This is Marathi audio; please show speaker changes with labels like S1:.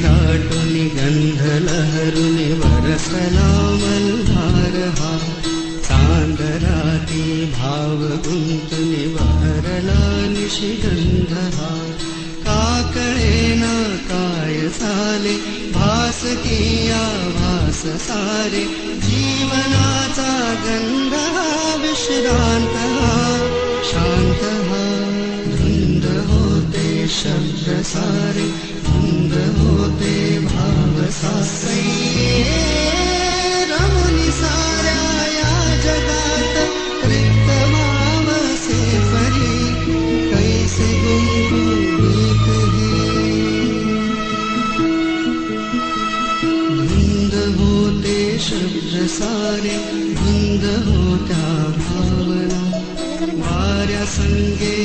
S1: दाटुनि गंध लहरुनि वरसला मल्हार हा चांदराती भाव गुंतुनि बहरला निशिगंध हा काकळेना काय झाले भास किया भास सारे जीवनाचा गंध विश्रांत शांत धुंद होते शब्द सारे धुंद होते भाव सारे रमणी साऱ्या या जगात रिक्त भाव से परी कैसे गुंगुनीत धुंद होते शब्द सारे धुंद होत्या भावना वाऱ्या संगे